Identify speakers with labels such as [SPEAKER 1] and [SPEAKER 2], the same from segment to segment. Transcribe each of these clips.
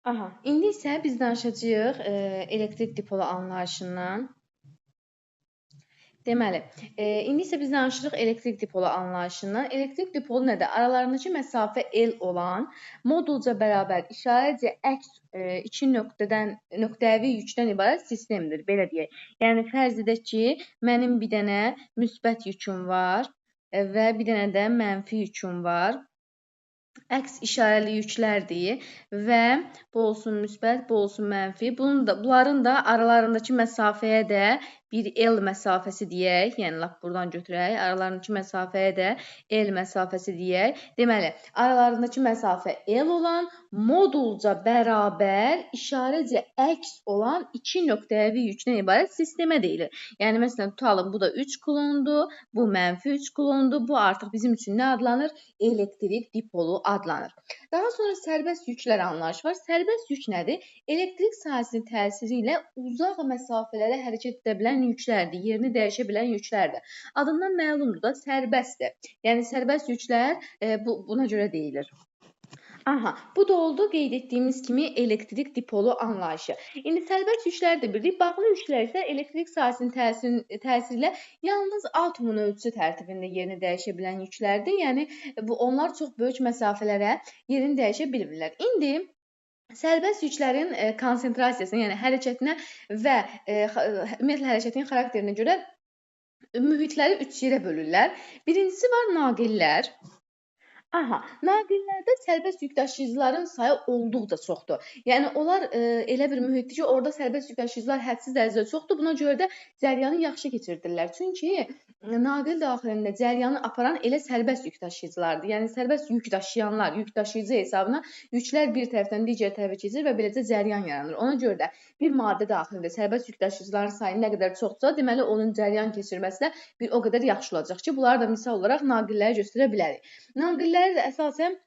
[SPEAKER 1] Aha, indi isə biz danışacağıq elektrik dipolu anlayışından. Deməli, indi isə biz danışırıq elektrik dipolu anlayışından. Elektrik dipolu nədir? Aralarındakı məsafə L olan, modulca bərabər işarəcə əks iki nöqtəvi yükdən ibarət sistemdir, belə deyək. Yəni fərz edək ki, mənim bir dənə müsbət yüküm var və bir dənə də mənfi yüküm var. Əks işarəli yüklərdir və bu olsun müsbət, bu olsun mənfi. Bunların da aralarındakı məsafəyə də bir L məsafəsi deyək. Yəni lap buradan götürək. Aralarındakı məsafəyə də L məsafəsi deyək. Deməli, aralarındakı məsafə L olan, modulca bərabər, işarəcə əks olan iki nöqtəvi yükdən ibarət sistemə deyilir. Yəni məsələn tutalım, bu da 3 kulondur, bu mənfi 3 kulondur. Bu artıq bizim üçün nə adlanır? Elektrik dipolu adlanır. Daha sonra sərbəst yüklər anlayışı var. Sərbəst yük nədir? Elektrik sahəsinin təsiri ilə uzaq məsafələrə hərəkət edə bilən yüklərdir, yerini dəyişə bilən yüklərdir. Adından məlumdur da, sərbəstdir. Yəni sərbəst yüklər buna görə deyilir. Aha, bu da oldu qeyd etdiyimiz kimi elektrik dipolu anlayışı. İndi sərbəst yükləri də bildik. Bağlı yüklər isə elektrik sahəsinin təsiri ilə yalnız atomun ölçüsü tərtibində yerini dəyişə bilən yüklərdir. Yəni onlar çox böyük məsafələrə yerini dəyişə bilmirlər. İndi sərbəst yüklərin konsentrasiyasına, yəni hərəkətinə və ümumiyyətlə hərəkətin xarakterinə görə mühitləri 3 yerə bölürlər. Birincisi var naqillər. Aha, naqillərdə sərbəst yükdaşıyıcıların sayı olduqca çoxdur. Yəni onlar elə bir mühitdir ki, orada sərbəst yükdaşıyıcılar hədsiz dərəcədə çoxdur. Buna görə də cəryanı yaxşı keçirdirlər. Çünki naqil daxilində cəryanı aparan elə sərbəst yükdaşıyıcılardır. Yəni sərbəst yük daşıyanlar, yükdaşıyıcı hesabına yüklər bir tərəfdən digər tərəfə keçir və beləcə cəryan yaranır. Ona görə də bir maddə daxilində sərbəst yükdaşıyıcıların sayı nə qədər çoxsa, deməli onun cəryan keçirməsi də bir o qədər yaxşı olacaq ki, bunları da misal olaraq naqilləri göstərə bilərik. Naqillər də əsasən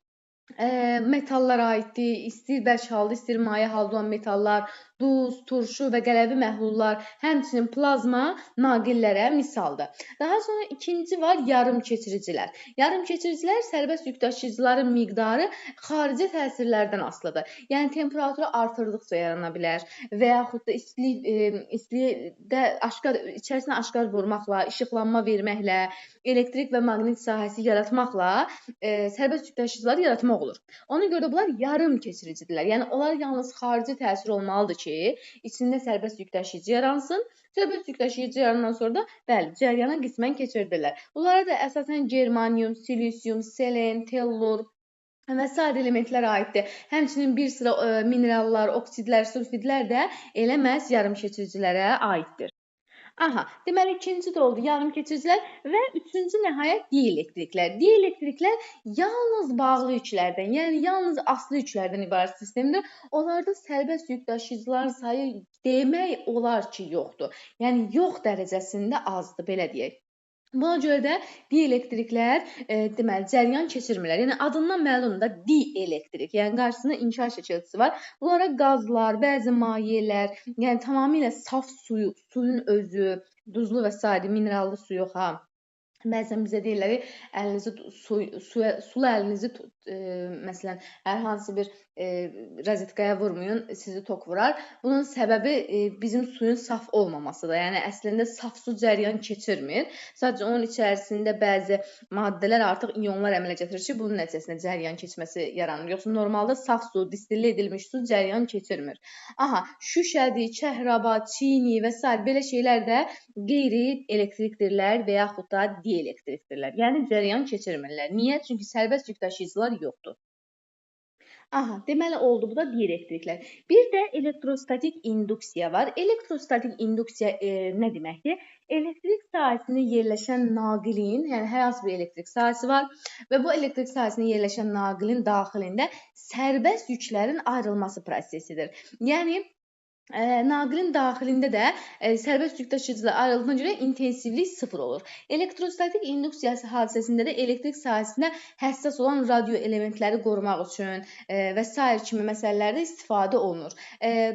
[SPEAKER 1] metallara aiddir, istir bərk halda, istir maye halda olan metallar, duz, turşu və qələvi məhlullar, həmçinin plazma naqillərə misaldır. Daha sonra ikinci var yarım keçiricilər. Yarım keçiricilər sərbəst yükdaşıyıcıların miqdarı xarici təsirlərdən asılıdır. Yəni temperaturu artırdıqca yarana bilər və yaxud da istilikdə içərisinə aşkar vurmaqla, işıqlanma verməklə, elektrik və maqnit sahəsi yaratmaqla sərbəst yükdaşıyıcıları yaratmaq olur. Ona görə də bunlar yarım keçiricidirlər. Yəni onlar yalnız xarici təsir olmalıdır ki, içində sərbəst yükdaşıyıcı yaransın. Sərbəst yükdaşıyıcı yarandan sonra da bəli, cəryanı qismən keçirdirlər. Bunlara da əsasən germanium, silisium, selen, tellur və sair elementlər aiddir. Həmçinin bir sıra minerallar, oksidlər, sulfidlər də elə məhz yarım keçiricilərə aiddir. Aha, deməli ikinci də oldu yarım keçiricilər və üçüncü nəhayət dielektriklər. Dielektriklər yalnız bağlı yüklərdən, yəni yalnız aslı yüklərdən ibarət sistemdir. Onlarda sərbəst yükdaşıyıcıların sayı demək olar ki, yoxdur. Yəni yox dərəcəsində azdır, belə deyək. Buna görə də dielektriklər deməli cəryan keçirmirlər. Yəni adından məlumdur da dielektrik. Yəni qarşısında inkar şəkilçisi var. Bunlara qazlar, bəzi mayelər, yəni tamamilə saf suyun özü, duzlu və sair minerallı su yox ha. Bəzən bizə deyirlər ki, əlinizi sulu əlinizi məsələn hər hansı bir rozetkaya vurmayın, sizi tok vurar. Bunun səbəbi bizim suyun saf olmamasıdır. Yəni əslində saf su cəryan keçirmir. Sadəcə onun içərisində bəzi maddələr artıq ionlar əmələ gətirir ki, bunun nəticəsində cəryan keçməsi yaranır. Yoxsa normalda saf su, distillə edilmiş su cəryan keçirmir. Aha, şüşədir, kəhraba, çini və s. belə şeylər də qeyri-elektrikdirlər və yaxud da dielektrikdirlər. Yəni cəryan keçirmirlər. Niyə? Çünki sərbəst yükdaşıyıcılar yoxdur. Aha, deməli oldu bu da dielektriklər. Bir də elektrostatik induksiya var. Elektrostatik induksiya nə deməkdir? Elektrik sahəsində yerləşən naqilin, yəni hər hansı bir elektrik sahəsi var və bu elektrik sahəsində yerləşən naqilin daxilində sərbəst yüklərin ayrılması prosesidir. Yəni naqilin daxilində də sərbəst yükdaşıyıcılar ayrıldığına görə intensivlik 0 olur. Elektrostatik induksiya hadisəsində də elektrik sahəsində həssas olan radio elementləri qorumaq üçün və s. kimi məsələlərdə istifadə olunur.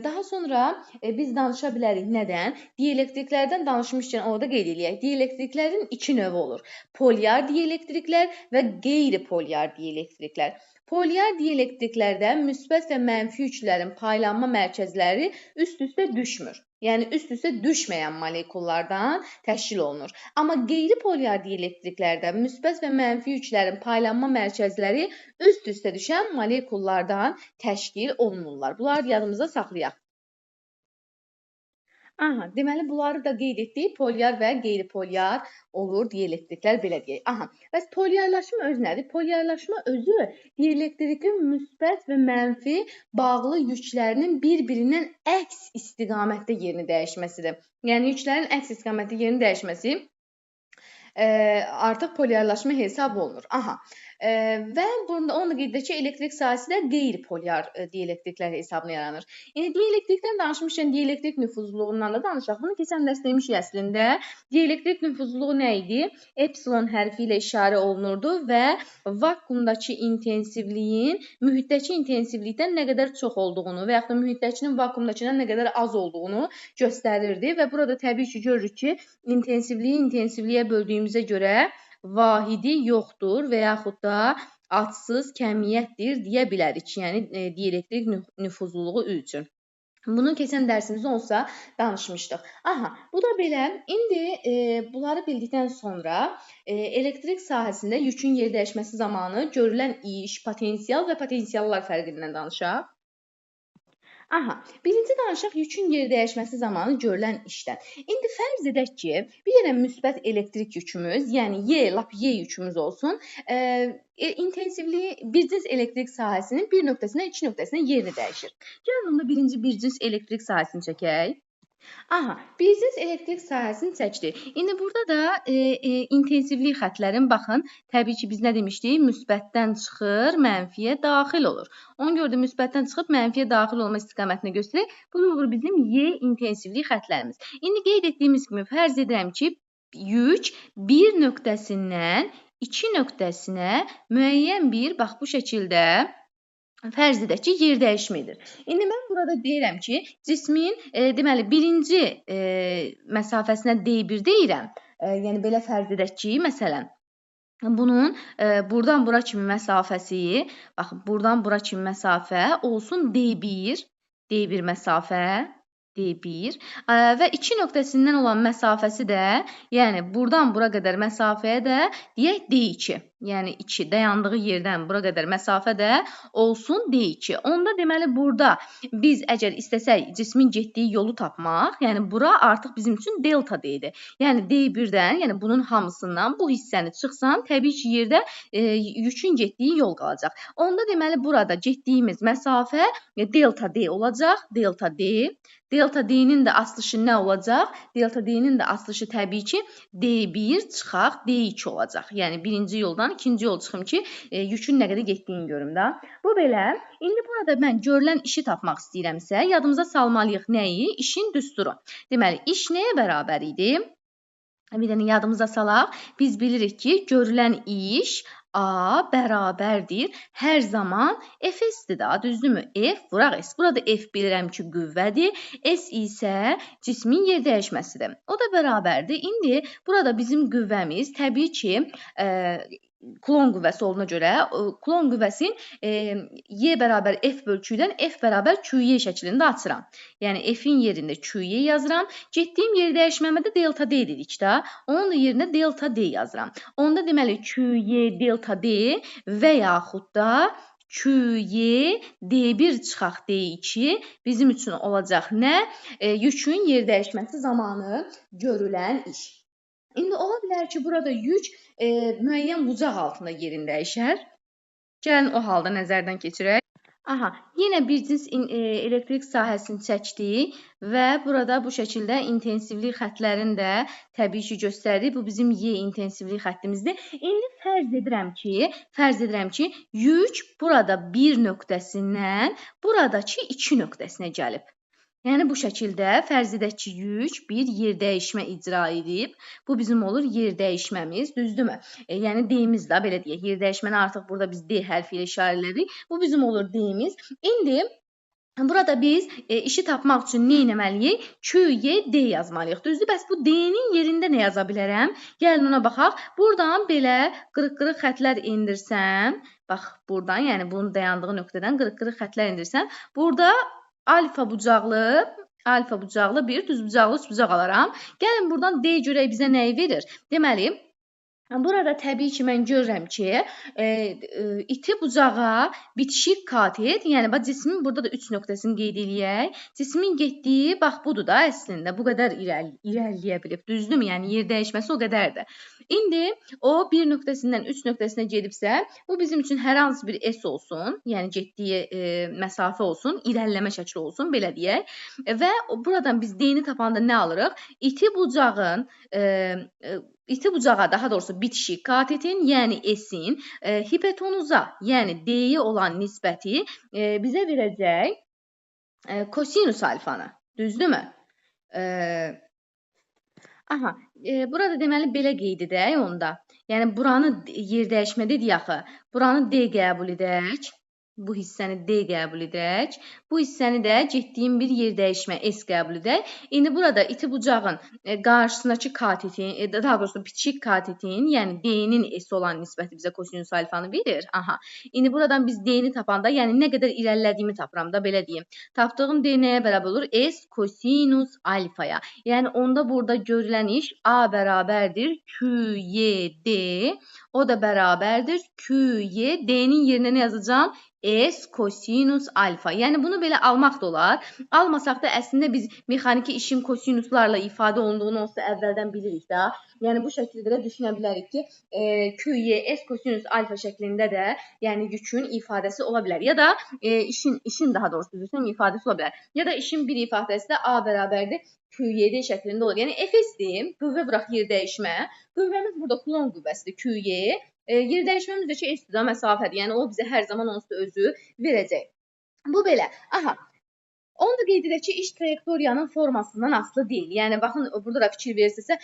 [SPEAKER 1] Daha sonra biz danışa bilərik nədən? Dielektriklərdən danışmışkən orada qeyd edək. Dielektriklərin iki növü olur. Polyar dielektriklər və qeyri-polyar dielektriklər. Polyar dielektriklərdə müsbət və mənfi yüklərin paylanma mərkəzləri üst-üstə düşmür. Yəni üst-üstə düşməyən molekullardan təşkil olunur. Amma qeyri-polyar dielektriklərdə müsbət və mənfi yüklərin paylanma mərkəzləri üst-üstə düşən molekullardan təşkil olunurlar. Bunları yadımızda saxlayaq. Deməli bunları da qeyd etdik. Polyar və qeyri-polyar olur dielektriklər, belə deyək. Bəs polyarlaşma özü nədir? Polyarlaşma özü dielektrikin müsbət və mənfi bağlı yüklərinin bir-birindən əks istiqamətdə yerini dəyişməsidir. Yəni yüklərin əks istiqamətdə yerini dəyişməsi artıq polyarlaşma hesab olunur. Və burada onu da qeyd edək ki, elektrik sahəsi də qeyri-polyar dielektriklər hesabına yaranır. Yəni dielektrikdən danışmışkən dielektrik nüfuzluluğundan da danışaq. Bunu keçən dərs demişik əslində. Dielektrik nüfuzluluğu nə idi? Epsilon hərfi ilə işarə olunurdu və vakuumdakı intensivliyin mühitdəki intensivlikdən nə qədər çox olduğunu və yaxud da mühitdəkinin vakuumdakindən nə qədər az olduğunu göstərirdi və burada təbii ki, görürük ki, intensivliyi intensivliyə böldüyümüzə görə vahidi yoxdur və yaxud da adsız kəmiyyətdir deyə bilərik. Yəni dielektrik nüfuzluluğu üçün. Bunu keçən dərsimizdə olsa danışmışdıq. Bu da belə. İndi bunları bildikdən sonra elektrik sahəsində yükün yer dəyişməsi zamanı görülən iş, potensial və potensiallar fərqindən danışaq. Birinci danışaq yükün yer dəyişməsi zamanı görülən işdən. İndi fərz edək ki, bir dənə müsbət elektrik yükümüz, yəni Y yükümüz olsun, intensivliyi bir cins elektrik sahəsinin bir nöqtəsindən iki nöqtəsinə yerini dəyişir. Gəlin onda birinci bir cins elektrik sahəsini çəkək. Bir cins elektrik sahəsini çəkdik. İndi burada da intensivlik xətlərin, baxın, təbii ki, biz nə demişdik? Müsbətdən çıxır, mənfiyə daxil olur. Ona görə də müsbətdən çıxıb mənfiyə daxil olma istiqamətinə göstərir. Bu olur bizim Y intensivlik xətlərimiz. İndi qeyd etdiyimiz kimi fərz edirəm ki, yük bir nöqtəsindən iki nöqtəsinə müəyyən bir, bax bu şəkildə fərz edək ki, yer dəyişmə edir. İndi mən burada deyirəm ki, cismin deməli birinci məsafəsinə D1 deyirəm. Yəni belə fərz edək ki, məsələn, bunun buradan bura kimi məsafəsi, baxın, buradan bura kimi məsafə olsun D1 məsafə, D1 və iki nöqtəsindən olan məsafəsi də, yəni buradan bura qədər məsafəyə də deyək D2. Yəni 2 dayandığı yerdən bura qədər məsafə də olsun D2. Onda deməli burada biz əgər istəsək cismin getdiyi yolu tapmaq, yəni bura artıq bizim üçün delta D-dir. Yəni D1-dən, yəni bunun hamısından bu hissəni çıxsam, təbii ki, yerdə yükün getdiyi yol qalacaq. Onda deməli burada getdiyimiz məsafə delta D olacaq, delta D. Delta D-nin də asılışı nə olacaq? Delta D-nin də asılışı təbii ki, D1 çıxaq D2 olacaq. Yəni birinci yoldan ikinci yol çıxım ki, yükün nə qədər getdiyini görüm də. Bu belə. İndi burada mən görülən işi tapmaq istəyirəmsə, yadımıza salmalıyıq nəyi? İşin düsturu. Deməli, iş nəyə bərabər idi? Bir dənə yadımıza salaq. Biz bilirik ki, görülən iş A bərabərdir. Hər zaman F-dir da, düzdürmü? F vuraq S. Burada F bilirəm ki, qüvvədir. S isə cismin yer dəyişməsidir. O da bərabərdir. İndi burada bizim qüvvəmiz təbii ki, Kulon qüvvəsi olduğuna görə, Kulon qüvvəsini Y bərabər F bölçüdən F bərabər QY şəklində açıram. Yəni, F-in yerində QY yazıram. Getdiyim yer dəyişməmə də delta D dedik də. Onun da yerinə delta D yazıram. Onda deməli, QY delta D və yaxud da QY D1 çıxaq D2 bizim üçün olacaq nə? Yükün yer dəyişməsi zamanı görülən iş. İndi ola bilər ki, burada yük müəyyən bucaq altında yerini dəyişər. Gəlin o halda nəzərdən keçirək. Yenə bir cins elektrik sahəsini çəkdik və burada bu şəkildə intensivlik xətlərini də təbii ki, göstərir. Bu bizim Y intensivlik xəttimizdir. İndi fərz edirəm ki, yük burada bir nöqtəsindən buradakı iki nöqtəsinə gəlib. Yəni, bu şəkildə fərz edək ki, yük bir yer dəyişmə icra edib. Bu bizim olur yer dəyişməmiz, düzdürmü? Yəni, D-miz də, belə deyək, yer dəyişməni artıq burada biz D hərfi ilə işarələdik. Bu bizim olur D-miz. İndi Burada biz işi tapmaq üçün nə etməliyik? QYD yazmalıyıq. Düzdür? Bəs bu D-nin yerində nə yaza bilərəm? Gəlin ona baxaq. Buradan belə qırıq-qırıq xətlər indirsəm, bax buradan, yəni bunun dayandığı nöqtədən qırıq-qırıq xətlər indirsəm, burada alfa bucaqlı bir düz bucaqlı üç bucaq alaram. Gəlin buradan D görək bizə nəyi verir? Deməli, burada təbii ki, mən görürəm ki, iti bucağa bitişik katet, yəni bax cismin burada da 3 nöqtəsini qeyd eləyək. Cismin getdiyi bax budur da əslində. Bu qədər irəliləyə bilib. Düzdürmü? Yəni yer dəyişməsi o qədərdir. İndi o 1 nöqtəsindən 3 nöqtəsinə gedibsə, bu bizim üçün hər hansı bir S olsun, yəni getdiyi məsafə olsun, irəliləmə şəkli olsun, belə deyək. Və buradan biz D-ni tapanda nə alırıq? İti bucağa, daha doğrusu bitişik katetin, yəni S-in hipotenuza, yəni D-yə olan nisbəti bizə verəcək kosinus alfanı. Düzdürmü? Burada deməli belə qeyd edək onda. Yəni buranı yer dəyişmə dedik axı. Buranı D qəbul edək. Bu hissəni D qəbul edək. Bu hissəni də getdiyim bir yer dəyişmə S qəbul edək. İndi burada iti bucağın qarşısındakı katetin, daha doğrusu bitişik katetin, yəni D-nin S olan nisbəti bizə kosinus alfanı verir. İndi buradan biz D-ni tapanda, yəni nə qədər irəlilədiyimi tapıram da, belə deyim. Tapdığım D nəyə bərabər olur? S kosinus alfaya. Yəni onda burada görülən iş A bərabərdir QYD. O da bərabərdir QY. D-nin yerinə nə yazacağam? S kosinus alfa. Yəni bunu belə almaq da olar. Almasaq da əslində biz mexaniki işin kosinuslarla ifadə olunduğunu olsa əvvəldən bilirik də. Yəni bu şəkildə də düşünə bilərik ki, QY S kosinus alfa şəklində də, yəni yükün ifadəsi ola bilər. Ya da işin daha doğrusu desəm ifadəsi ola bilər. Ya da işin bir ifadəsi də A bərabərdir QYD şəklində olur. Yəni Fs-dir, qüvvə bıraq yer dəyişmə. Qüvvəmiz burada Coulomb qüvvəsidir, QY. Yer dəyişməmiz də ki, S-dir, məsafədir. Yəni o bizə hər zaman onsuz da özü verəcək. Bu belə. Onu da qeyd edək ki, iş trayektoriyanın formasından asılı deyil. Yəni baxın, burada da fikir verirsinizsə,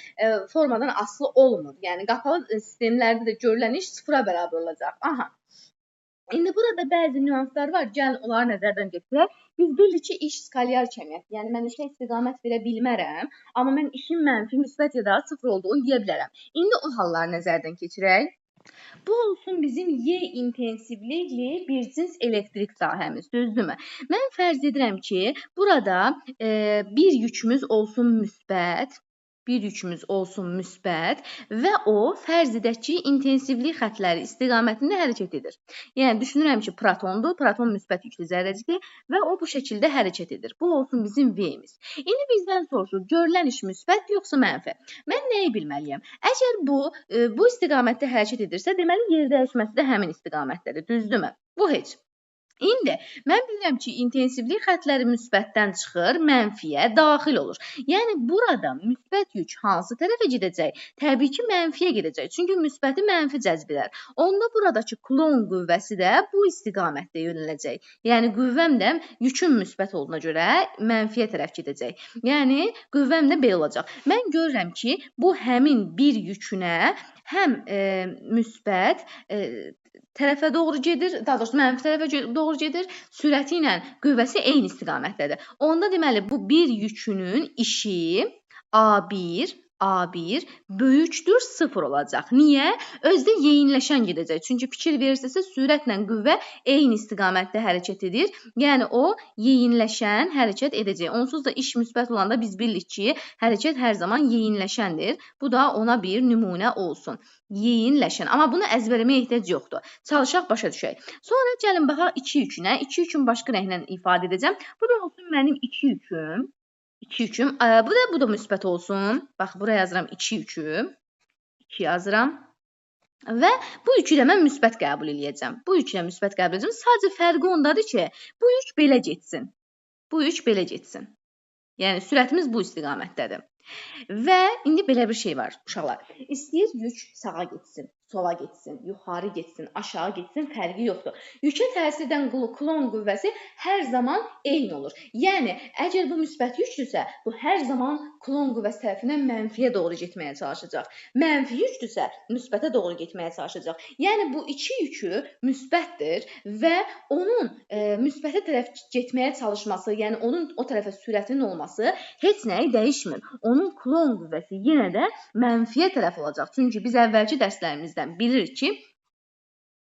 [SPEAKER 1] formadan asılı olmur. Yəni qapalı sistemlərdə də görülən iş sıfıra bərabər olacaq. İndi burada bəzi nüanslar var. Gəlin onları nəzərdən keçirək. Biz bilirik ki, iş skalyar kəmiyyət. Yəni mən işə istiqamət verə bilmərəm, amma mən işin mənfi, müsbət ya da sıfır olduğunu deyə bilərəm. İndi o halları nəzərdən keçirək. Bu olsun bizim Y intensivlikli bir cins elektrik sahəmiz, düzdürmü? Mən fərz edirəm ki, burada bir yükümüz olsun müsbət. Və o, fərz edək ki, intensivlik xətləri istiqamətində hərəkət edir. Yəni, düşünürəm ki, protondur, proton müsbət yüklü zərrəcikdir və o bu şəkildə hərəkət edir. Bu olsun bizim V-imiz. İndi bizdən soruşur, görülən iş müsbət yoxsa mənfi? Mən nəyi bilməliyəm? Əgər bu istiqamətdə hərəkət edirsə, deməli, yer dəyişməsi də həmin istiqamətdədir, düzdürmü? Bu heç. İndi mən bilirəm ki, intensivlik xətləri müsbətdən çıxır, mənfiyə daxil olur. Yəni, burada müsbət yük hansı tərəfə gedəcək? Təbii ki, mənfiyə gedəcək. Çünki müsbəti mənfi cəzb edər. Onda buradakı Coulomb qüvvəsi də bu istiqamətdə yönələcək. Yəni, qüvvəm də yükün müsbət olduğuna görə mənfiyə tərəf gedəcək. Yəni, qüvvəm də belə olacaq. Mən görürəm ki, bu həmin bir yükünə həm müsbət tərəfə doğru gedir, daha doğrusu mənfi tərəfə doğru gedir, sürəti ilə qüvvəsi eyni istiqamətdədir. Onda deməli, bu bir yükünün işi A1 böyükdür 0 olacaq. Niyə? Özdə yeyinləşən gedəcək. Çünki fikir verirsinizsə, sürətlə qüvvə eyni istiqamətdə hərəkət edir. Yəni, o yeyinləşən hərəkət edəcək. Onsuz da iş müsbət olanda biz bilirik ki, hərəkət hər zaman yeyinləşəndir. Bu da ona bir nümunə olsun. Yeyinləşən. Amma bunu əzbərləməyə ehtiyac yoxdur. Çalışaq, başa düşək. Sonra gəlin baxaq 2 yükünə. 2 yükün başqa rənglə ifadə edəcəm. Bu da olsun mənim 2 yüküm. Bu da müsbət olsun. Bax, buraya yazıram 2 yükü. 2 yazıram. Və bu yükü də mən müsbət qəbul edəcəm. Sadəcə fərqi ondadır ki, bu yük belə getsin. Yəni, sürətimiz bu istiqamətdədir. Və indi belə bir şey var, uşaqlar. İstəyir yük sağa getsin, sola getsin, yuxarı getsin, aşağı getsin, fərqi yoxdur. Yükə təsir edən klon qüvvəsi hər zaman eyni olur. Yəni, əgər bu müsbət yükdürsə, bu hər zaman klon qüvvəsi tərəfindən mənfiyə doğru getməyə çalışacaq. Mənfi yükdürsə, müsbətə doğru getməyə çalışacaq. Yəni, bu iki yükü müsbətdir və onun müsbətə tərəf getməyə çalışması, yəni onun o tərəfə sürətinin olması heç nəyi dəyişmir. Onun klon qüvvəsi yenə də mənfiyə tərəf olacaq. Çünki biz əvvəlki dərslərimizdən bilirik ki,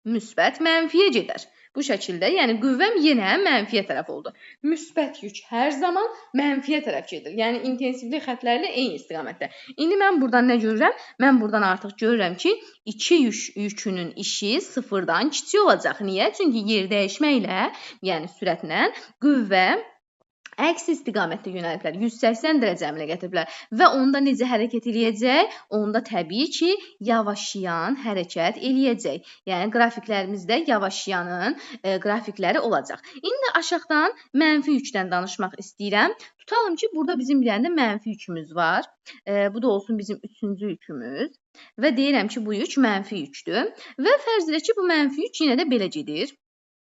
[SPEAKER 1] müsbət mənfiyə gedər. Bu şəkildə, yəni qüvvəm yenə mənfiyə tərəf oldu. Müsbət yük hər zaman mənfiyə tərəf gedir. Yəni intensivlik xəttlərlə eyni istiqamətdə. İndi mən buradan nə görürəm? Mən buradan artıq görürəm ki, iki yükünün işi sıfırdan kiçik olacaq. Niyə? Çünki yer dəyişməklə, yəni sürətlə qüvvə əks istiqamətdə yönəliblər. 180 dərəcə əmələ gətiriblər və onda necə hərəkət eləyəcək? Onda təbii ki, yavaşlayan hərəkət eləyəcək. Yəni qrafiklərimizdə yavaşlayanın qrafikləri olacaq. İndi aşağıdan mənfi yükdən danışmaq istəyirəm. Tutalım ki, burada bizim bir dənə mənfi yükümüz var. Bu da olsun bizim 3-cü yükümüz və deyirəm ki, bu yük mənfi yükdür və fərz edək ki, bu mənfi yük yenə də belə gedir.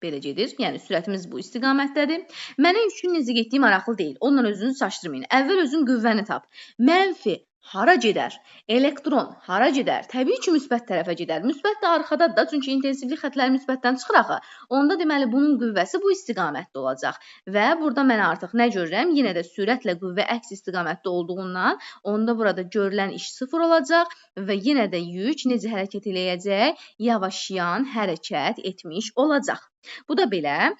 [SPEAKER 1] Belə gedir. Yəni sürətimiz bu istiqamətdədir. Mənə yükün necə getdiyi maraqlı deyil. Onunla özünüzü çaşdırmayın. Əvvəl özün qüvvəni tap. Mənfi hara gedər? Elektron hara gedər? Təbii ki, müsbət tərəfə gedər. Müsbət də arxadadır da, çünki intensivlik xəttləri müsbətdən çıxır axı. Onda deməli bunun qüvvəsi bu istiqamətdə olacaq. Və burada mən artıq nə görürəm? Yenə də sürətlə qüvvə əks istiqamətdə olduğundan, onda burada görülən iş sıfır olacaq və yenə də yük necə hərəkət eləyəcək? Yavaşlayan hərəkət etmiş olacaq. Bu da belə.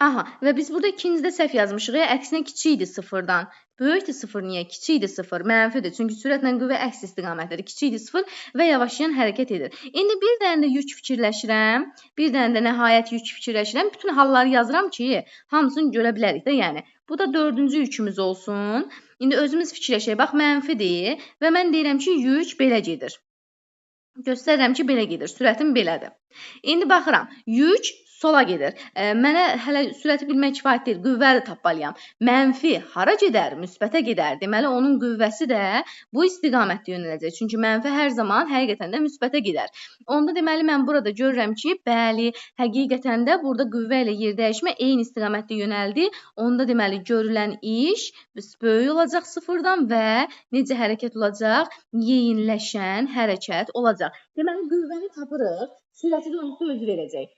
[SPEAKER 1] Və biz burada ikincide səhv yazmışıq. Əksinə kiçikdir sıfırdan. Böyükdür sıfır niyə? Kiçikdir sıfır. Mənfidir. Çünki sürətlə qüvvə əks istiqamətdədir. Kiçikdir sıfır və yavaşlayan hərəkət edir. İndi bir dənə də yük fikirləşirəm. Bir dənə də nəhayət yük fikirləşirəm. Bütün halları yazıram ki, hamısını görə bilərik də yəni. Bu da 4-cü yükümüz olsun. İndi özümüz fikirləşək. Bax, mənfidir və mən deyirəm ki, yük belə gedir. Göstərirəm ki, belə gedir. Sürətim belədir. İndi baxıram. Yük sola gedir. Mənə hələ sürəti bilmək kifayət deyil. Qüvvəni tapmalıyam. Mənfi hara gedər? Müsbətə gedər. Deməli, onun qüvvəsi də bu istiqamətdə yönələcək. Çünki mənfi hər zaman həqiqətən də müsbətə gedər. Onda deməli, mən burada görürəm ki, bəli, həqiqətən də burada qüvvə ilə yer dəyişmə eyni istiqamətdə yönəldi. Onda deməli, görülən iş böyük olacaq sıfırdan və necə hərəkət olacaq? Yeyinləşən hərəkət olacaq. Deməli, qüvvəni tapırıq. Sürəti də onsuz özü verəcək.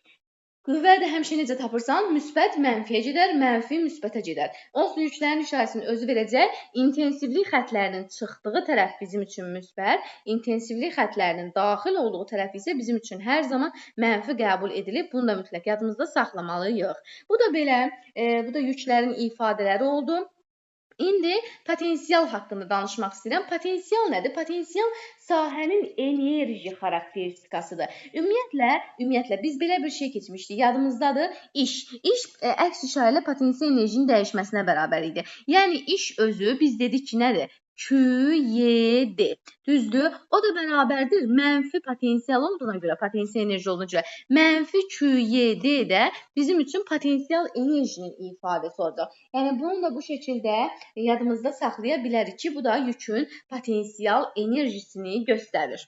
[SPEAKER 1] Qüvvə də həmişə necə tapırsan, müsbət mənfiyə gedər, mənfi müsbətə gedər. Onsuz yüklərin işarəsini özü verəcək. İntensivlik xəttlərinin çıxdığı tərəf bizim üçün müsbət, intensivlik xəttlərinin daxil olduğu tərəf isə bizim üçün hər zaman mənfi qəbul edilib. Bunu da mütləq yadımızda saxlamalıyıq. Bu da belə, bu da yüklərin ifadələri oldu. İndi potensial haqqında danışmaq istəyirəm. Potensial nədir? Potensial sahənin enerji xarakteristikasıdır. Ümumiyyətlə biz belə bir şey keçmişdik. Yadımızdadır. İş əks işarələ potensial enerjinin dəyişməsinə bərabər idi. Yəni iş özü biz dedik ki, nədir? QYD. Düzdür? O da bərabərdir mənfi potensial olduğuna görə, potensial enerji olduğuna görə. Mənfi QYD də bizim üçün potensial enerjinin ifadəsi olacaq. Yəni bunu da bu şəkildə yadımızda saxlaya bilərik ki, bu da yükün potensial enerjisini göstərir.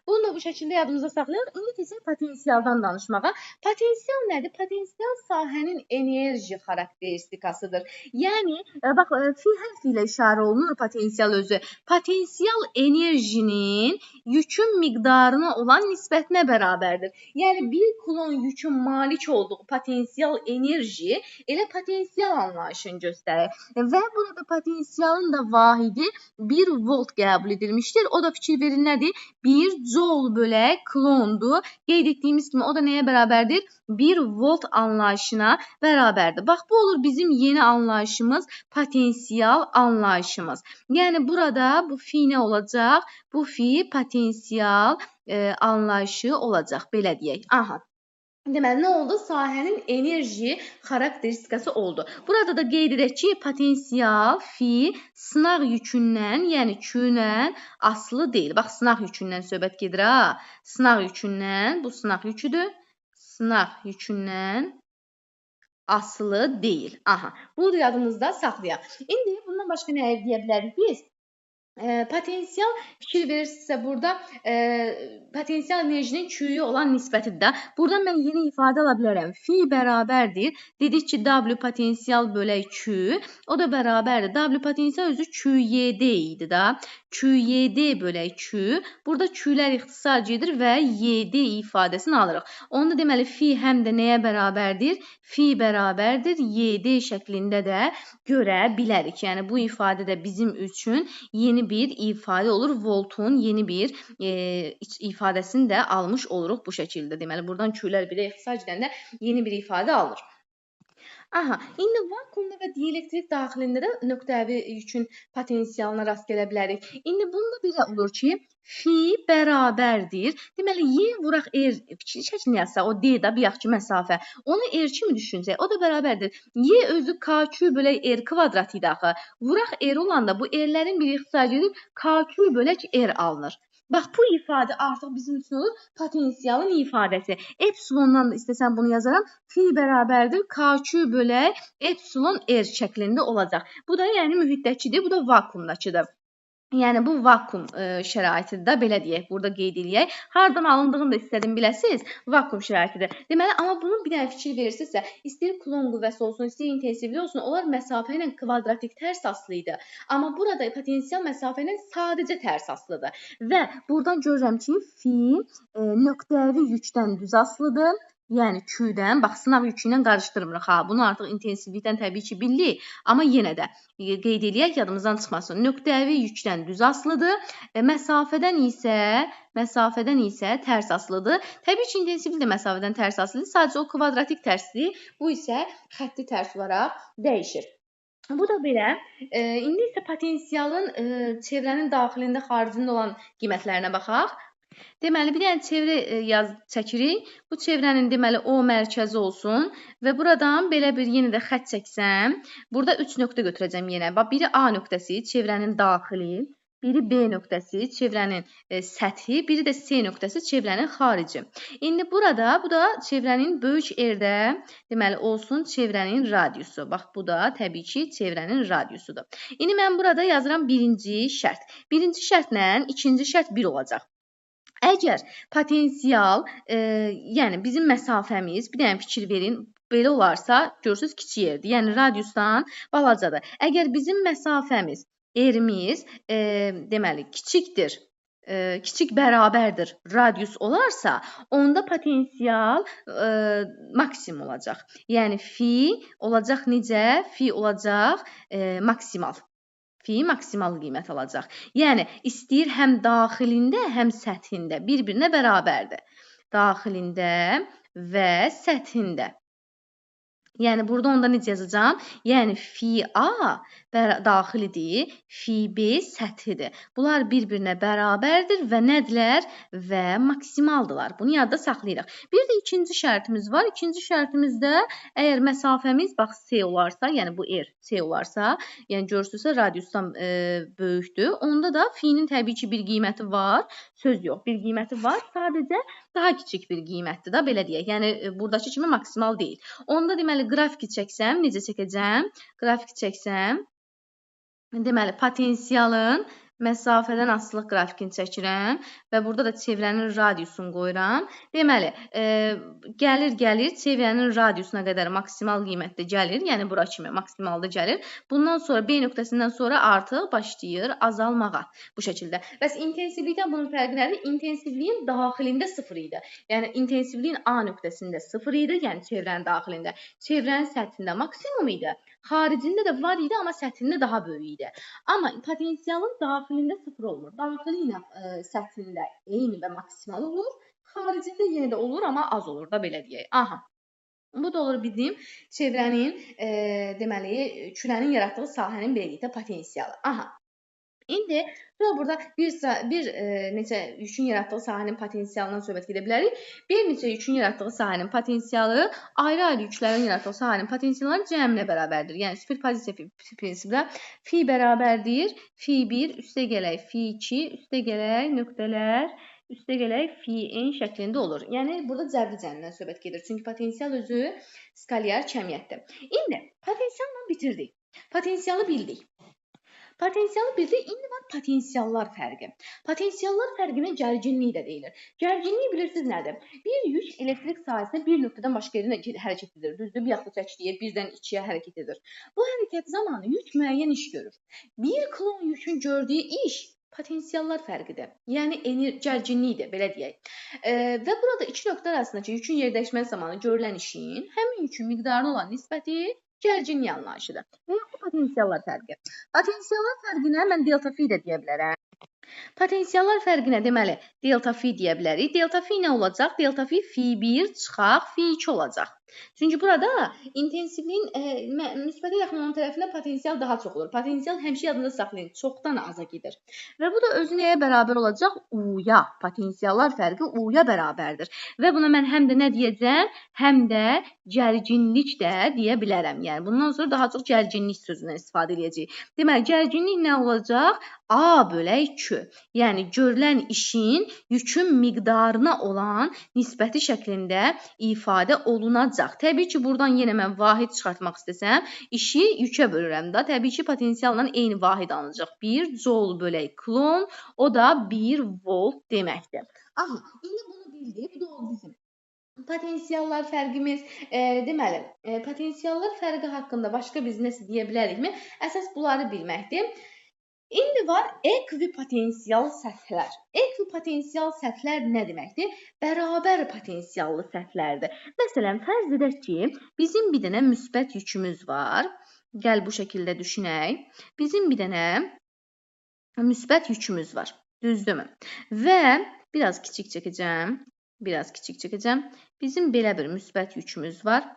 [SPEAKER 1] Bunu da bu şəkildə yadımızda saxlayaq. İndi keçək potensialdan danışmağa. Potensial nədir? Potensial sahənin enerji xarakteristikasıdır. Yəni, bax, fi hərfi ilə işarə olunur potensial özü. Potensial enerjinin yükün miqdarına olan nisbətinə bərabərdir. Yəni, bir klon yükün malik olduğu potensial enerji elə potensial anlayışını göstərir. Və burada potensialın da vahidi 1 volt qəbul edilmişdir. O da fikir verin nədir? 1 joule bölək klondur. Qeyd etdiyimiz kimi o da nəyə bərabərdir? 1 volt anlayışına bərabərdir. Bax, bu olur bizim yeni anlayışımız, potensial anlayışımız. Yəni, burada bu fi nə olacaq? Bu fi potensial anlayışı olacaq. Belə deyək. Deməli, nə oldu? Sahənin enerji xarakteristikası oldu. Burada da qeyd edək ki, potensial fi sınaq yükündən, yəni Q-dən asılı deyil. Bax, sınaq yükündən söhbət gedir ha. Sınaq yükündən, bu sınaq yüküdür. Sınaq yükündən asılı deyil. Bunu da yadımızda saxlayaq. İndi bundan başqa nə deyə bilərik biz? Potensial fikir verirsinizsə burada potensial enerjinin Q-yə olan nisbətidir də. Buradan mən yeni ifadə ala bilərəm. Phi bərabərdir. Dedik ki, W potensial bölək Q. O da bərabərdir. W potensial özü QYD idi də. QYD bölək Q. Burada Q'lər ixtisarcıdır və YD ifadəsini alırıq. Onda deməli phi həm də nəyə bərabərdir? Phi bərabərdir. YD şəklində də görə bilərik. Yəni bu ifadə də bizim üçün yeni bir ifadə olur. Voltun yeni bir ifadəsini də almış oluruq bu şəkildə. Deməli, buradan Q'lər birə ixtisar edəndə yeni bir ifadə alır. Aha, indi vakuumda və dielektrik daxilində də nöqtəvi yükün potensialına rast gələ bilərik. İndi bunda belə olur ki, phi bərabərdir. Deməli, y vuraq r fikri şəklində yazsaq, o d də bir yaxşı məsafə. Onu r kimi düşünsək, o da bərabərdir. Y özü kq bölək r kvadrat idi axı. Vuraq r olanda bu r'lərin bir ixtisarcıdır, kq bölək r alınır. Bax, bu ifadə artıq bizim üçün olur potensialın ifadəsi. Epsilondan da istəsəm bunu yazaram. Phi bərabərdir kq bölək epsilon r şəklində olacaq. Bu da yəni mühitdəkidir, bu da vakuumdakıdır. Yəni bu vakuum şəraitidir də, belə deyək, burada qeyd eləyək. Hardan alındığını da istədim biləsiniz, vakuum şəraitidir. Deməli, amma bunun bir dənə fikir verirsinizsə, istəyir Coulomb qüvvəsi olsun, istəyir intensivlik olsun, onlar məsafə ilə kvadratik tərs asılı idi. Amma burada potensial məsafə ilə sadəcə tərs asılıdır. Və buradan görürəm ki, phi nöqtəvi yükdən düz asılıdır. Yəni Q-dən, bax, sınav yükü ilə qarışdırmırıq. Ha, bunu artıq intensivlikdən təbii ki, bilirik. Amma yenə də qeyd eləyək, yadımızdan çıxmasın. Nöqtəvi yükdən düz asılıdır. Məsafədən isə tərs asılıdır. Təbii ki, intensivlik də məsafədən tərs asılıdır. Sadəcə o kvadratik tərsdir. Bu isə xətti tərs olaraq dəyişir. Bu da belə. İndi isə potensialın çevrənin daxilində, xaricində olan qiymətlərinə baxaq. Deməli, bir dənə çevrə çəkirik. Bu çevrənin deməli O mərkəzi olsun və buradan belə bir yenə də xətt çəksəm, burada 3 nöqtə götürəcəm yenə. Bax, biri A nöqtəsi, çevrənin daxili, biri B nöqtəsi, çevrənin səthi, biri də C nöqtəsi, çevrənin xarici. İndi burada, bu da çevrənin böyük R-də deməli olsun çevrənin radiusu. Bax, bu da təbii ki, çevrənin radiusudur. İndi mən burada yazıram birinci şərt. Birinci şərtlə ikinci şərt 1 olacaq. Əgər potensial, yəni bizim məsafəmiz, bir dənə fikir verin, belə olarsa, görürsünüz kiçik yerdir. Yəni radiusdan balacadır. Əgər bizim məsafəmiz, R-miz, deməli, kiçikdir, kiçik bərabərdir radius olarsa, onda potensial maksimum olacaq. Yəni phi olacaq necə? Phi olacaq maksimal. Phi maksimal qiymət alacaq. Yəni, istəyir həm daxilində, həm səthində bir-birinə bərabərdir. Daxilində və səthində. Yəni, burada onda necə yazacağam? Yəni, phi A daxilidir, phi B səthidir. Bunlar bir-birinə bərabərdir və nədirlər? Və maksimaldırlar. Bunu yadda saxlayırıq. Bir də ikinci şərtimiz var. İkinci şərtimizdə əgər məsafəmiz, bax, C olarsa, yəni bu R C olarsa, yəni görürsünüzsə radiusdan böyükdür. Onda da phi-nin təbii ki, bir qiyməti var. Söz yox, bir qiyməti var. Sadəcə daha kiçik bir qiymətdir da, belə deyək. Yəni, buradakı kimi maksimal deyil. Onda deməli, qrafiki çəksəm, necə çəkəcəm? Qrafiki çəksəm, deməli, potensialın məsafədən asılılıq qrafikini çəkirəm və burada da çevrənin radiusunu qoyuram. Deməli, gəlir, çevrənin radiusuna qədər maksimal qiymətdə gəlir, yəni bura kimi maksimalda gəlir. Bundan sonra B nöqtəsindən sonra artıq başlayır azalmağa bu şəkildə. Bəs intensivlikdən bunun fərqi nədir? İntensivliyin daxilində 0 idi. Yəni, intensivliyin A nöqtəsində 0 idi, yəni çevrənin daxilində. Çevrənin səthində maksimum idi. Xaricində də var idi, amma səthində daha böyük idi. Amma potensialın daxilində 0 olmur. Daxili ilə səthində eyni və maksimal olur. Xaricində yenə də olur, amma az olur da, belə deyək. Aha. Bu da olur bizim çevrənin, deməli, kürənin yaratdığı sahənin birlikdə potensialı. Aha. İndi burada bir neçə yükün yaratdığı sahənin potensialından söhbət gedə bilərik. Bir neçə yükün yaratdığı sahənin potensialı ayrı-ayrı yüklərin yaratdığı sahənin potensialları cəminə bərabərdir. Yəni superpozitiv prinsiplə phi bərabərdir. Phi 1 üstə gələk phi 2 üstə gələk nöqtələr üstə gələk phi n şəklində olur. Yəni burada cəbri cəmindən söhbət gedir. Çünki potensial özü skalyar cəmiyyətdir. İndi potensialla bitirdik. Potensialı bildik. Potensialı bildik. İndi var potensiallar fərqi. Potensiallar fərqinə gərginlik də deyilir. Gərginlik bilirsiniz nədir? Bir yük elektrik sahəsində bir nöqtədən başqa yerə hərəkət edir. Düzdür? Bir yaxud çəkdiyi birdən ikiyə hərəkət edir. Bu hərəkət zamanı yük müəyyən iş görür. Bir klon yükün gördüyü iş potensiallar fərqidir. Yəni gərginlikdir, belə deyək. Və burada iki nöqtə arasındakı yükün yerdəyişməsi zamanı görülən işin həmin yükün miqdarına olan nisbəti gərginlik anlayışıdır. Və yaxud potensiallar fərqi. Potensiallar fərqinə mən delta phi də deyə bilərəm. Potensiallar fərqinə deməli delta phi deyə bilərik. Delta phi nə olacaq? Delta phi phi1 çıxaq phi2 olacaq. Çünki burada intensivliyin müsbətə yaxın olan tərəfində potensial daha çox olur. Potensial həmişə yadında saxlayın, çoxdan aza gedir. Və bu da özü nəyə bərabər olacaq? U-ya. Potensiallar fərqi U-ya bərabərdir. Və buna mən həm də nə deyəcəm? Həm də gərginlik də deyə bilərəm. Yəni bundan sonra daha çox gərginlik sözündən istifadə edəcəyik. Deməli, gərginlik nə olacaq? A bölək Q. Yəni görülən işin yükün miqdarına olan nisbəti şəklində ifadə olunacaq. Təbii ki, buradan yenə mən vahid çıxartmaq istəsəm, işi yükə bölürəm də. Təbii ki, potensialla eyni vahid alınacaq. 1 joule bölək klon, o da 1 volt deməkdir. Aha, indi bunu bildik. Bu da oldu bizim potensiallar fərqimiz. Deməli, potensiallar fərqi haqqında başqa biz nəsə deyə bilərikmi? Əsas bunları bilməkdir. İndi var ekvipotensial səthlər. Ekvipotensial səthlər nə deməkdir? Bərabər potensiallı səthlərdir. Məsələn, fərz edək ki, bizim bir dənə müsbət yükümüz var. Gəl bu şəkildə düşünək. Bizim bir dənə müsbət yükümüz var. Düzdürmü? Və biraz kiçik çəkəcəm. Bizim belə bir müsbət yükümüz var.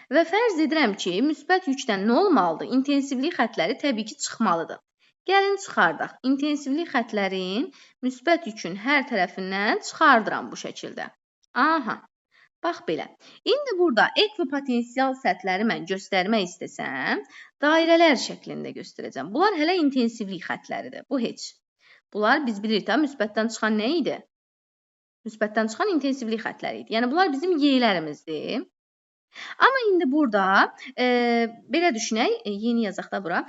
[SPEAKER 1] Və fərz edirəm ki, müsbət yükdən nə olmalıdır? İntensivlik xəttləri təbii ki, çıxmalıdır. Gəlin çıxardaq. İntensivlik xəttlərin müsbət yükün hər tərəfindən çıxardıram bu şəkildə. Aha. Bax belə. İndi burada ekvipotensial səthləri mən göstərmək istəsəm, dairələr şəklində göstərəcəm. Bunlar hələ intensivlik xəttləridir. Bu heç. Bunlar biz bilirik də müsbətdən çıxan nə idi? Müsbətdən çıxan intensivlik xəttləri idi. Yəni bunlar bizim Y-lərimizdir. Amma indi burada belə düşünək, yeni yazaq da bura.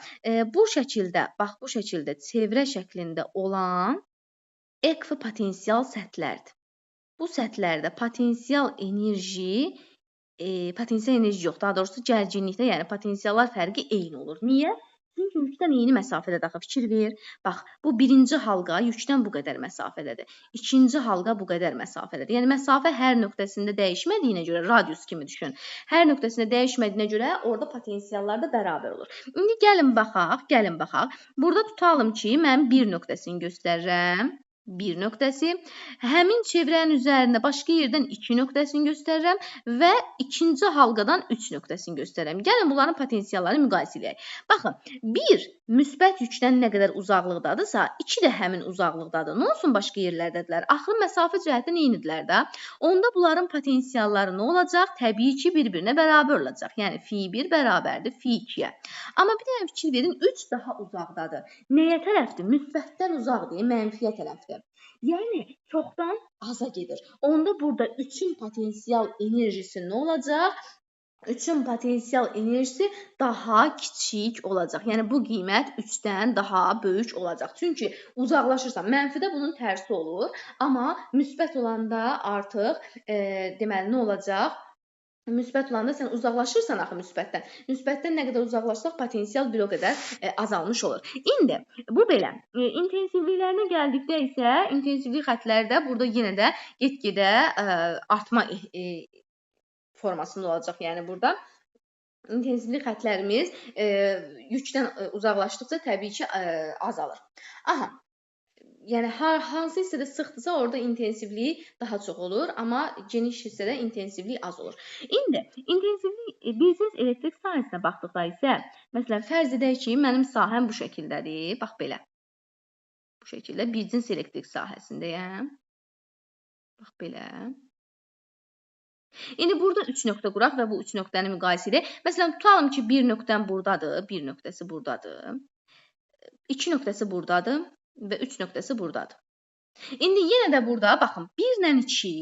[SPEAKER 1] Bu şəkildə, bax bu şəkildə çevrə şəklində olan ekvipotensial səthlərdir. Bu səthlərdə potensial enerji yox, daha doğrusu gərginlikdə, yəni potensiallar fərqi eyni olur. Niyə? Çünki yükdən eyni məsafədə daxı fikir ver. Bax, bu birinci halqa yükdən bu qədər məsafədədir. İkinci halqa bu qədər məsafədədir. Yəni, məsafə hər nöqtəsində dəyişmədiyinə görə, radius kimi düşün. Hər nöqtəsində dəyişmədiyinə görə orada potensiallar da bərabər olur. İndi gəlin baxaq. Burada tutalım ki, mən bir nöqtəsini göstərirəm. Bir nöqtəsi. Həmin çevrənin üzərində başqa yerdən 2 nöqtəsini göstərirəm və ikinci halqadan 3 nöqtəsini göstərirəm. Gəlin bunların potensiallarını müqayisə edək. Baxın, 1 müsbət yükdən nə qədər uzaqlıqdadırsa, 2 də həmin uzaqlıqdadır. Nə olsun başqa yerlərdədirlər? Axı məsafə cəhətdən eynidirlər də. Onda bunların potensialları nə olacaq? Təbii ki, bir-birinə bərabər olacaq. Yəni, phi1 bərabərdir phi2-yə. Amma bir dənə fikir verin, 3 daha uzaqdadır. Nəyə tərəfdir? Müsbətdən uzaqdır, mənfiyə tərəfdir. Yəni, çoxdan aza gedir. Onda burada 3-ün potensial enerjisi nə olacaq? 3-ün potensial enerjisi daha kiçik olacaq. Yəni, bu qiymət 3-dən daha böyük olacaq. Çünki uzaqlaşırsan, mənfidə bunun tərsi olur. Amma müsbət olanda artıq, deməli, nə olacaq? Müsbət olanda sən uzaqlaşırsan axı müsbətdən. Müsbətdən nə qədər uzaqlaşsaq potensial bir o qədər azalmış olur. İndi bu belə. İntensivliklərinə gəldikdə isə intensivlik xəttləri burada yenə də get-gedə artma formasında olacaq. Yəni burada intensivlik xəttlərimiz yükdən uzaqlaşdıqca təbii ki azalır. Aha. Yəni, hansı hissədə sıxdırsa, orada intensivliyi daha çox olur, amma geniş hissədə intensivlik az olur. İndi, intensivlik, bildiğiniz elektrik sahəsinə baxdıqda isə, məsələn, fərz edək ki, mənim sahəm bu şəkildədir, bax belə. Bu şəkildə bildiğiniz elektrik sahəsindəyəm. Bax belə. İndi burada 3 nöqtə quraq və bu 3 nöqtəni müqayisə edək. Məsələn, tutalım ki, bir nöqtəm buradadır, bir nöqtəsi buradadır, 2 nöqtəsi buradadır və 3 nöqtəsi buradadır. İndi yenə də burada baxın 1 ilə 2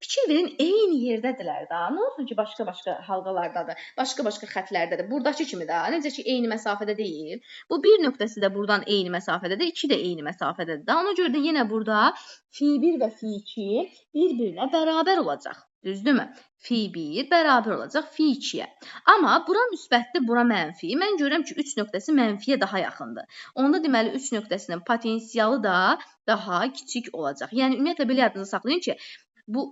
[SPEAKER 1] fikir verin eyni yerdədirlər də. Nə olsun ki başqa-başqa halqalardadır, başqa-başqa xəttlərdədir. Buradakı kimi də necə ki eyni məsafədə deyil. Bu 1 nöqtəsi də buradan eyni məsafədədir, 2 də eyni məsafədədir də. Ona görə də yenə burada F1 və F2 bir-birinə bərabər olacaq. Düzdürmü? F1 bərabər olacaq F2-yə. Amma bura müsbətdir, bura mənfi. Mən görürəm ki 3 nöqtəsi mənfiyə daha yaxındır. Onda deməli 3 nöqtəsinin potensialı da daha kiçik olacaq. Yəni ümumiyyətlə belə yadınızda saxlayın ki, bu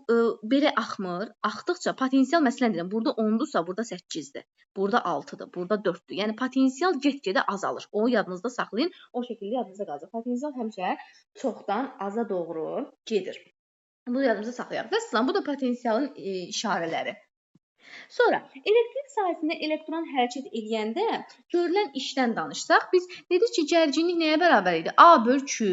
[SPEAKER 1] belə axmır. Axdıqca potensial məsələn deyirəm, burada 10-dursa, burada 8-dir. Burada 6-dır, burada 4-dür. Yəni potensial get-gedə azalır. O yadınızda saxlayın. O şəkildə yadınızda qalacaq. Potensial həmişə çoxdan aza doğru gedir. Bunu yadımızda saxlayaq. Vəssalam, bu da potensialın işarələri. Sonra elektrik sahəsində elektron hərəkət edəndə görülən işdən danışsaq, biz dedik ki, gərginlik nəyə bərabər idi? A böl Q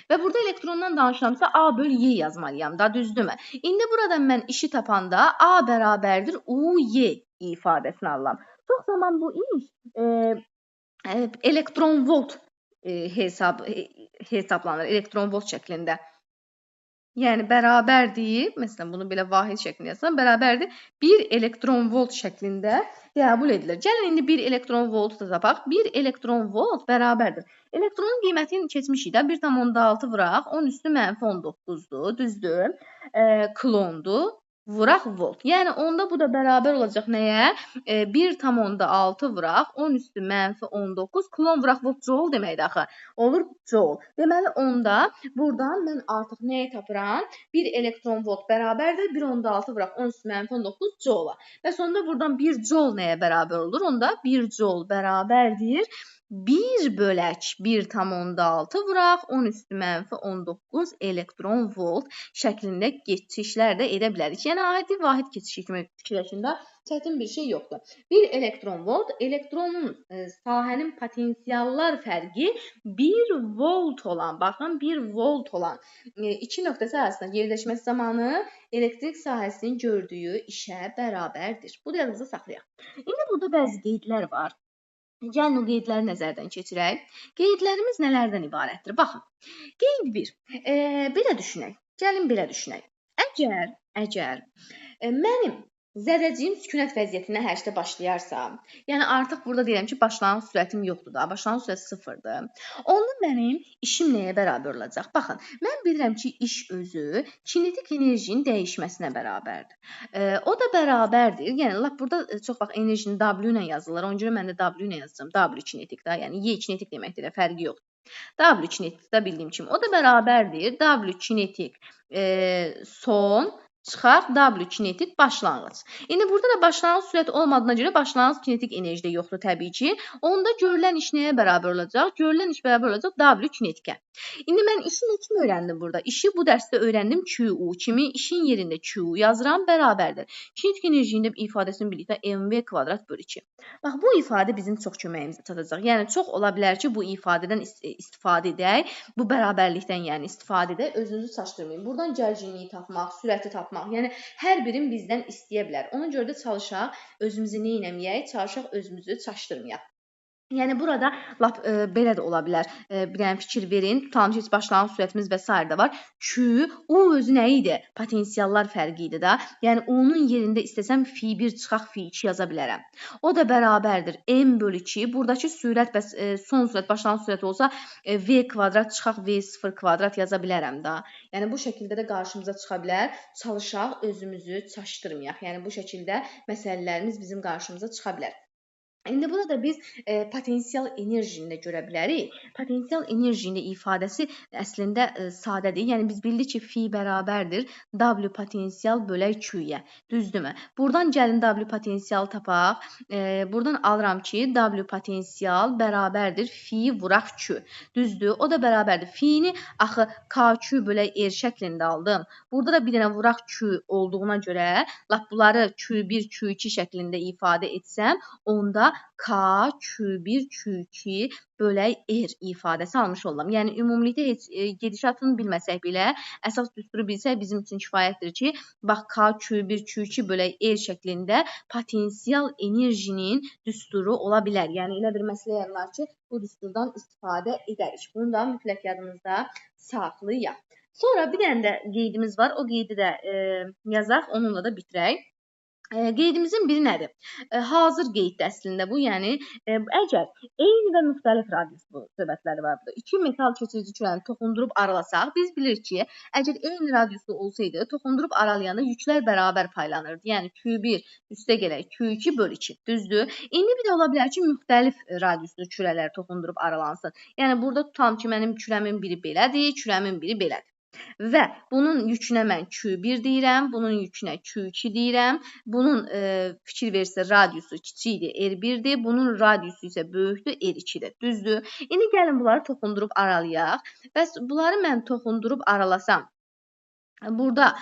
[SPEAKER 1] və burada elektrondan danışıramsa A böl Y yazmalıyam da, düzdürmü? İndi buradan mən işi tapanda A bərabərdir UY ifadəsini alıram. Çox zaman bu iş elektron volt hesablanır, elektron volt şəklində. Yəni bərabərdir, məsələn bunu belə vahid şəklində yazsam, bərabərdir 1 elektron volt şəklində qəbul edilir. Gəlin indi 1 elektron voltu da tapaq. 1 elektron volt bərabərdir. Elektronun qiymətini keçmişik də 1,6 vuraq, 10 üstü mənfi 19-dur, düzdür? Klondur. Vuraq volt. Yəni onda bu da bərabər olacaq nəyə? 1,6 vuraq, 10 üstü mənfi 19, klon vuraq volt joule deməkdir axı. Olur joule. Deməli onda buradan mən artıq nəyi tapıram? 1 elektron volt bərabərdir. 1,6 vuraq 10 üstü mənfi 19 joule. Və sonunda buradan 1 joule nəyə bərabər olur? Onda 1 joule bərabərdir 1 bölək 1,6 vuraq 10 üstü mənfi 19 elektron volt şəklində keçişlər də edə bilərik. Yəni adi vahid keçişi kimi fikirləşində çətin bir şey yoxdur. 1 elektron volt, elektronun sahənin potensiallar fərqi 1 volt olan, baxın 1 volt olan iki nöqtəsi arasında yerləşməsi zamanı elektrik sahəsinin gördüyü işə bərabərdir. Bu da yadınızda saxlayaq. İndi burada bəzi qeydlər var. Gəlin o qeydləri nəzərdən keçirək. Qeydlərimiz nələrdən ibarətdir? Baxın, qeyd 1. Belə düşünək. Gəlin belə düşünək. Əgər mənim zərrəciyim sükunət vəziyyətinə hərəkətə başlayarsa, yəni artıq burada deyirəm ki, başlanğıc sürətim yoxdur da, başlanğıc sürəti 0-dır. Onda mənim işim nəyə bərabər olacaq? Baxın, mən bilirəm ki, iş özü kinetik enerjinin dəyişməsinə bərabərdir. O da bərabərdir. Yəni lap burada çox vaxt enerjinin W ilə yazılır. Ona görə mən də W ilə yazacağam. W kinetik də, yəni Y kinetik deməkdir, fərqi yoxdur. W kinetik də bildiyim kimi o da bərabərdir. W kinetik son çıxar W kinetik başlanğıc. İndi burada da başlanğıc sürəti olmadığına görə başlanğıc kinetik enerji də yoxdur təbii ki. Onda görülən iş nəyə bərabər olacaq? Görülən iş bərabər olacaq W kinetikə. İndi mən işi nə kimi öyrəndim burada? İşi bu dərsdə öyrəndim QU kimi. İşin yerində QU yazıram, bərabərdir. Kinetik enerjinin də ifadəsini birlikdə mv kvadrat bölü 2. Bax, bu ifadə bizim çox köməyimizə çatacaq. Yəni çox ola bilər ki, bu ifadədən istifadə edək. Bu bərabərlikdən yəni istifadə edək. Özünüzü çaşdırmayın. Buradan gərginliyi tapmaq, sürəti tapmaq. Yəni hər birin bizdən istəyə bilər. Ona görə də çalışaq özümüzü nə etməyək, çalışaq özümüzü çaşdırmayaq. Yəni burada lap belə də ola bilər. Bir dənə fikir verin. Tutalım ki, başlanğıc sürətimiz və s. də var. Q, o özü nə idi? Potensiallar fərqi idi da. Yəni onun yerində istəsəm F1 çıxaq F2 yaza bilərəm. O da bərabərdir m bölü 2. Buradakı sürət və son sürət, başlanğıc sürəti olsa v kvadrat çıxaq v0 kvadrat yaza bilərəm da. Yəni bu şəkildə də qarşımıza çıxa bilər. Çalışaq özümüzü çaşdırmayaq. Yəni bu şəkildə məsələlərimiz bizim qarşımıza çıxa bilər. İndi burada biz potensial enerjini də görə bilərik. Potensial enerjinin ifadəsi əslində sadədir. Yəni biz bildik ki, F bərabərdir W potensial bölək Q-yə. Düzdürmü? Buradan gəlin W potensial tapaq. Buradan alıram ki, W potensial bərabərdir F vuraq Q. Düzdür? O da bərabərdir. F-ni axı KQ bölək R şəklində aldım. Burada da bir dənə vuraq Q olduğuna görə, lap bunları Q1, Q2 şəklində ifadə etsəm, onda K, Q1, Q2 bölək R ifadəsi almış olalım. Yəni, ümumilikdə heç gedişatını bilməsək belə, əsas düsturu bilsək bizim üçün kifayətdir ki, bax, K, Q1, Q2 bölək R şəklində potensial enerjinin düsturu ola bilər. Yəni, elə bir məsələ yaranar ki, bu düsturdan istifadə edərik. Bunu da mütləq yadımızda saxlayaq. Sonra bir dənə də qeydimiz var. O qeydi də yazaq, onunla da bitirək. Qeydimizin biri nədir? Hazır qeyddir əslində bu. Yəni əgər eyni və müxtəlif radiuslu söhbətləri var burada. İki metal keçirici kürəni toxundurub aralasaq, biz bilirik ki, əgər eyni radiuslu olsaydı, toxundurub aralayanda yüklər bərabər paylanırdı. Yəni Q1 üstə gələk Q2 böl 2. Düzdür? İndi bir də ola bilər ki, müxtəlif radiuslu kürələr toxundurub aralansın. Yəni burada tutalım ki, mənim kürəmin biri belədir, kürəmin biri belədir. Və bunun yükünə mən Q1 deyirəm, bunun yükünə Q2 deyirəm. Bunun fikir verirsə radiusu kiçikdir, R1-dir. Bunun radiusu isə böyükdür, R2-dir. Düzdür? İndi gəlin bunları toxundurub aralayaq. Bəs bunları mən toxundurub aralasam, burada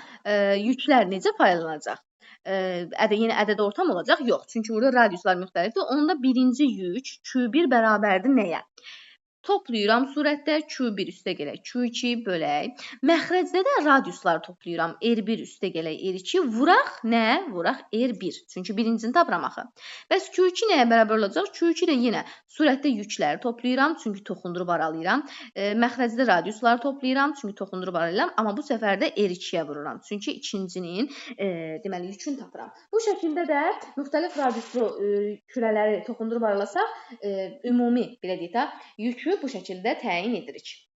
[SPEAKER 1] yüklər necə paylanacaq? Yenə ədəd ortam olacaq? Yox. Çünki burada radiuslar müxtəlifdir. Onda birinci yük Q1 bərabərdir nəyə? Toplayıram surətdə Q1 üstə gələk Q2 bölək. Məxrəcdə də radiusları toplayıram. R1 üstə gələk R2 vuraq nə? Vuraq R1. Çünki birincini tapıram axı. Bəs Q2 nəyə bərabər olacaq? Q2 də yenə surətdə yükləri toplayıram. Çünki toxundurub aralayıram. Məxrəcdə radiusları toplayıram. Çünki toxundurub aralayıram. Amma bu səfər də R2-yə vururam. Çünki ikincinin deməli yükünü tapıram. Bu şəkildə də müxtəlif radiuslu kürələri toxundurub aralasaq ümumi belə deyək də yükü bu şəkildə təyin edirik.